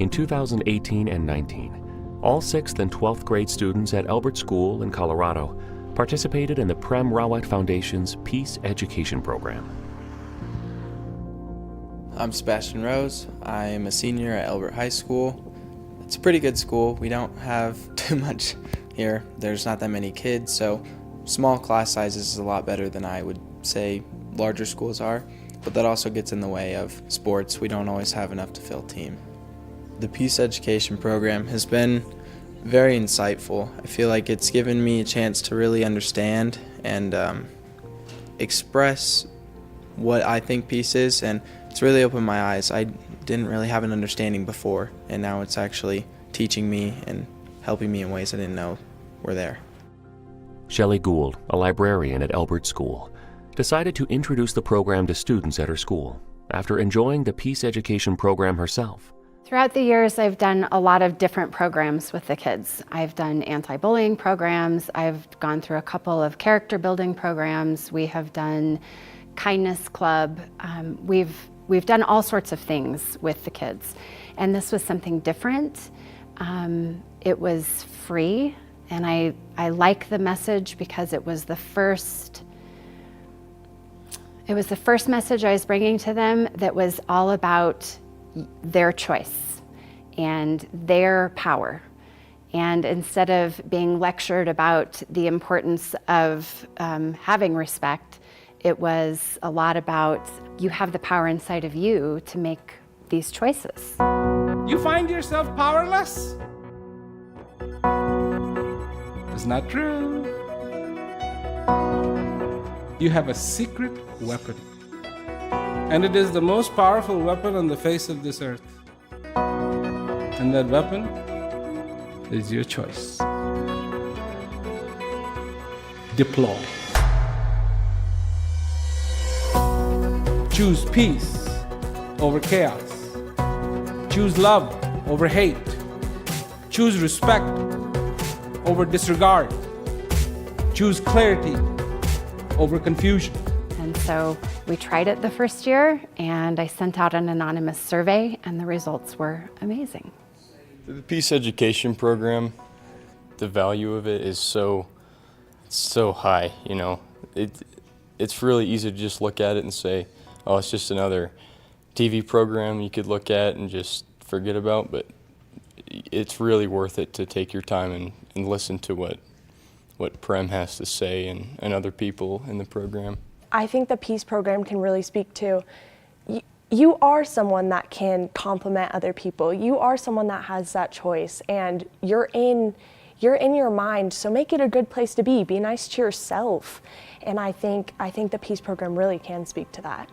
In 2018 and 19, all 6th and 12th grade students at Elbert School in Colorado participated in the Prem Rawat Foundation's Peace Education Program. I'm Sebastian Rose. I'm a senior at Elbert High School. It's a pretty good school. We don't have too much here. There's not that many kids, so small class sizes is a lot better than I would say larger schools are, but that also gets in the way of sports. We don't always have enough to fill a team. The Peace Education Program has been very insightful. I feel like it's given me a chance to really understand and express what I think peace is, and it's really opened my eyes. I didn't really have an understanding before, and now it's actually teaching me and helping me in ways I didn't know were there. Shelley Gould, a librarian at Elbert School, decided to introduce the program to students at her school after enjoying the Peace Education Program herself. Throughout the years, I've done a lot of different programs with the kids. I've done anti-bullying programs. I've gone through a couple of character building programs. We have done Kindness Club. We've done all sorts of things with the kids. And this was something different. It was free, and I like the message because it was the first message I was bringing to them that was all about their choice and their power. And instead of being lectured about the importance of having respect, it was a lot about you have the power inside of you to make these choices. You find yourself powerless? It's not true. You have a secret weapon. And it is the most powerful weapon on the face of this earth. And that weapon is your choice. Deploy. Choose peace over chaos. Choose love over hate. Choose respect over disregard. Choose clarity over confusion. And so we tried it the first year, and I sent out an anonymous survey, and the results were amazing. The Peace Education Program, the value of it is so high, you know. It's really easy to just look at it and say, oh, it's just another TV program you could look at and just forget about, but it's really worth it to take your time and listen to what Prem has to say and other people in the program. I think the Peace Program can really speak to, you are someone that can compliment other people. You are someone that has that choice, and you're in your mind, so make it a good place to be. Be nice to yourself. And I think the Peace Program really can speak to that.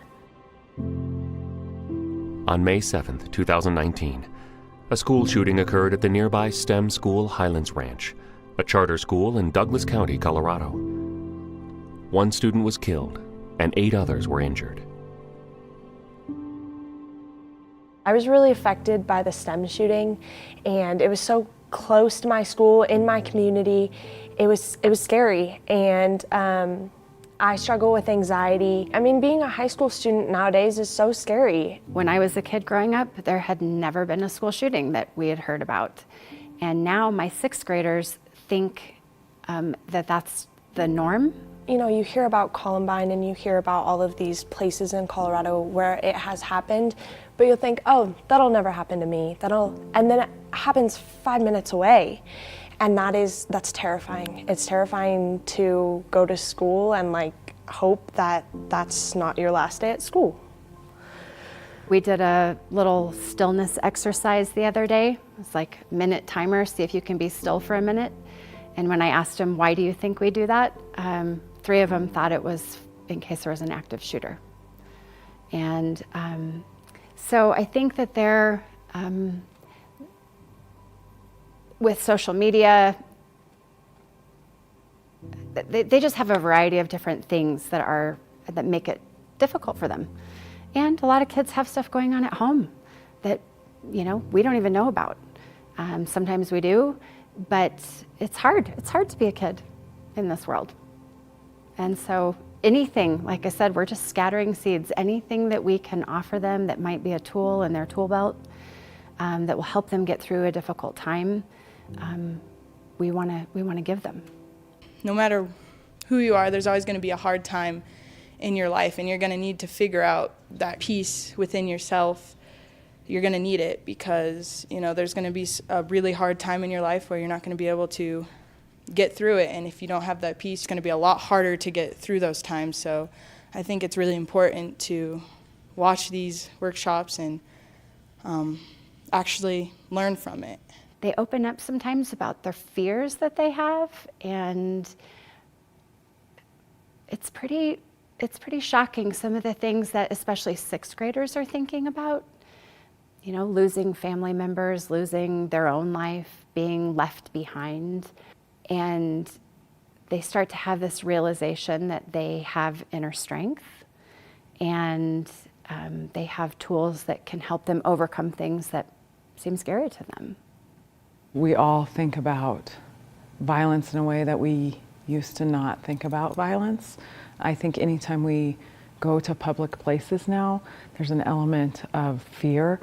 On May 7th, 2019, a school shooting occurred at the nearby STEM school Highlands Ranch, a charter school in Douglas County, Colorado. One student was killed, and 8 others were injured. I was really affected by the STEM shooting, and it was so close to my school, in my community. It was scary, and I struggle with anxiety. I mean, being a high school student nowadays is so scary. When I was a kid growing up, there had never been a school shooting that we had heard about. And now my 6th graders think that that's the norm. You know, you hear about Columbine and you hear about all of these places in Colorado where it has happened, but you'll think, oh, that'll never happen to me. And then it happens 5 minutes away. And that's terrifying. It's terrifying to go to school and like hope that that's not your last day at school. We did a little stillness exercise the other day. It's like minute timer, see if you can be still for a minute. And when I asked them, why do you think we do that? 3 of them thought it was in case there was an active shooter. And so I think that with social media, they just have a variety of different things that make it difficult for them. And a lot of kids have stuff going on at home that, you know, we don't even know about. Sometimes we do, but it's hard. It's hard to be a kid in this world. And so anything, like I said, we're just scattering seeds. Anything that we can offer them that might be a tool in their tool belt, that will help them get through a difficult time, we want to give them. No matter who you are, there's always going to be a hard time in your life, and you're going to need to figure out that peace within yourself. You're going to need it because, you know, there's going to be a really hard time in your life where you're not going to be able to get through it, and if you don't have that peace, it's going to be a lot harder to get through those times. So I think it's really important to watch these workshops and actually learn from it. They open up sometimes about their fears that they have, and it's pretty shocking, some of the things that especially sixth graders are thinking about. You know, losing family members, losing their own life, being left behind. And they start to have this realization that they have inner strength, and they have tools that can help them overcome things that seem scary to them. We all think about violence in a way that we used to not think about violence. I think anytime we go to public places now, there's an element of fear,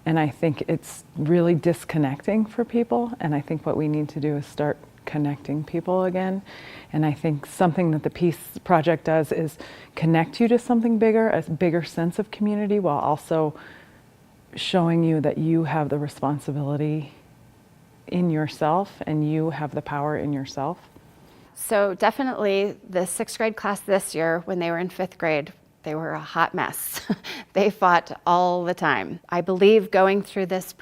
and I think it's really disconnecting for people, and I think what we need to do is start connecting people again. And I think something that the Peace Project does is connect you to something bigger, a bigger sense of community, while also showing you that you have the responsibility in yourself and you have the power in yourself. So definitely the sixth grade class this year, when they were in fifth grade, they were a hot mess. They fought all the time. I believe going through this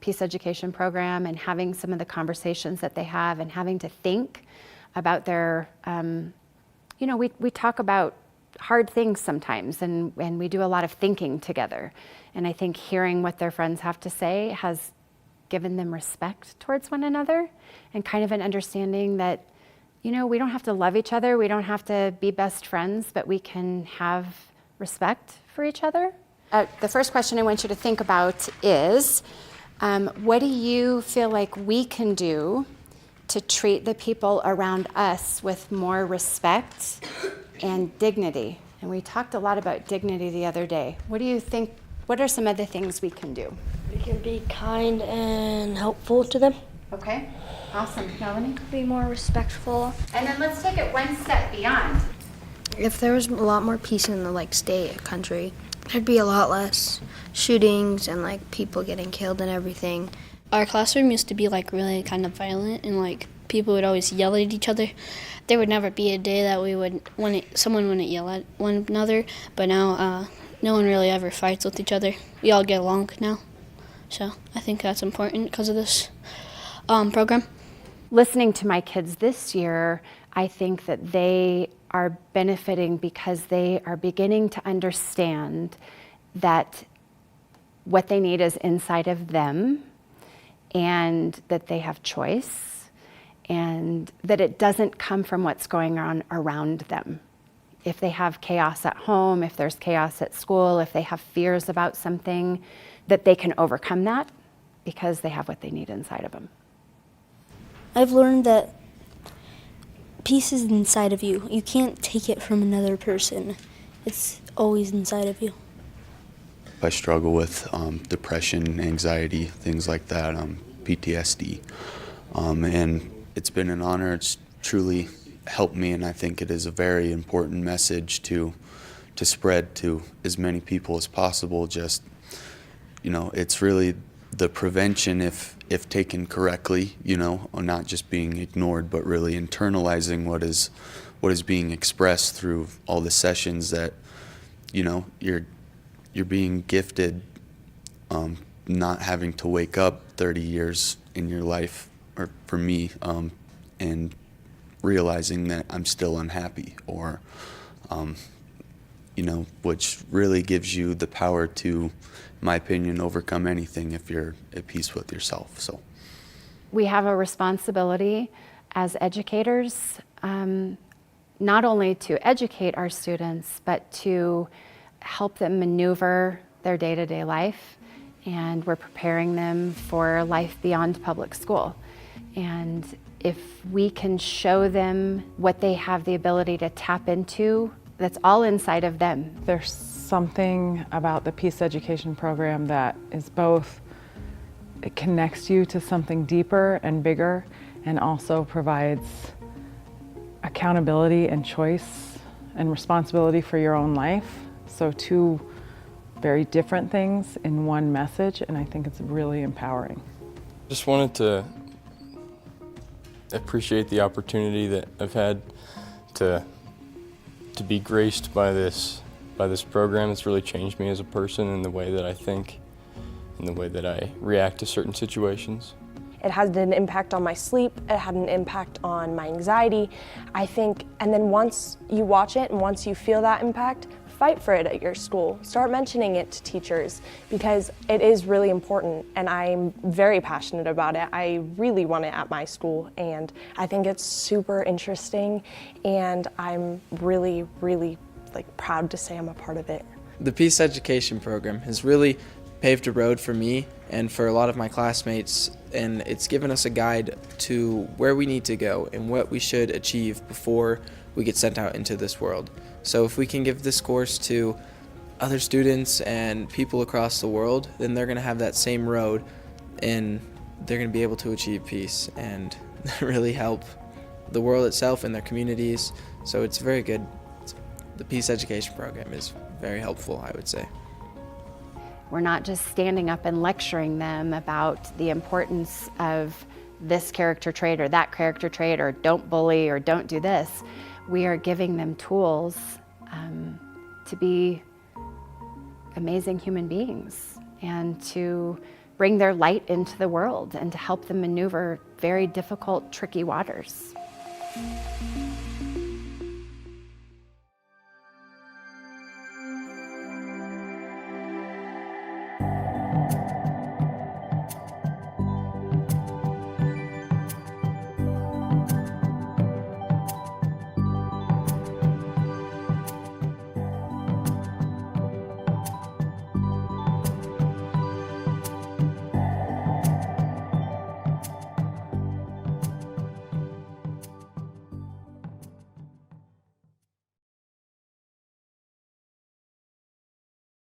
peace education program and having some of the conversations that they have and having to think about their, you know, we talk about hard things sometimes, and we do a lot of thinking together. And I think hearing what their friends have to say has given them respect towards one another and kind of an understanding that, you know, we don't have to love each other, we don't have to be best friends, but we can have respect for each other. The first question I want you to think about is, what do you feel like we can do to treat the people around us with more respect and dignity? And we talked a lot about dignity the other day. What do you think, what are some of the things we can do? We can be kind and helpful to them. Okay, awesome. Melanie? Be more respectful. And then let's take it one step beyond. If there was a lot more peace in the state, country, there'd be a lot less shootings and people getting killed and everything. Our classroom used to be really kind of violent, and people would always yell at each other. There would never be a day that someone wouldn't yell at one another, but now no one really ever fights with each other. We all get along now. So I think that's important because of this program. Listening to my kids this year, I think that they are benefiting because they are beginning to understand that what they need is inside of them, and that they have choice, and that it doesn't come from what's going on around them. If they have chaos at home, if there's chaos at school, if they have fears about something, that they can overcome that because they have what they need inside of them. I've learned that peace is inside of you. You can't take it from another person. It's always inside of you. I struggle with depression, anxiety, things like that, PTSD. And it's been an honor. It's truly helped me, and I think it is a very important message to spread to as many people as possible. Just, it's really the prevention if taken correctly, not just being ignored, but really internalizing what is being expressed through all the sessions that, you're being gifted, not having to wake up 30 years in your life, or for me, and realizing that I'm still unhappy, or, which really gives you the power to, in my opinion, overcome anything if you're at peace with yourself. So we have a responsibility as educators, not only to educate our students, but to help them maneuver their day-to-day life, and we're preparing them for life beyond public school. And if we can show them what they have the ability to tap into, that's all inside of them. There's something about the Peace Education program that is both it connects you to something deeper and bigger, and also provides accountability and choice and responsibility for your own life. So two very different things in one message, and I think it's really empowering. Just wanted to appreciate the opportunity that I've had to be graced by this program. It's really changed me as a person in the way that I think, in the way that I react to certain situations. It had an impact on my sleep, it had an impact on my anxiety, I think, and then once you watch it and once you feel that impact, fight for it at your school. Start mentioning it to teachers because it is really important and I'm very passionate about it. I really want it at my school and I think it's super interesting and I'm really, really proud to say I'm a part of it. The Peace Education program has really paved a road for me and for a lot of my classmates, and it's given us a guide to where we need to go and what we should achieve before we get sent out into this world. So if we can give this course to other students and people across the world, then they're going to have that same road and they're going to be able to achieve peace and really help the world itself and their communities. So it's very good. The Peace Education program is very helpful, I would say. We're not just standing up and lecturing them about the importance of this character trait or that character trait or don't bully or don't do this. We are giving them tools to be amazing human beings and to bring their light into the world and to help them maneuver very difficult, tricky waters.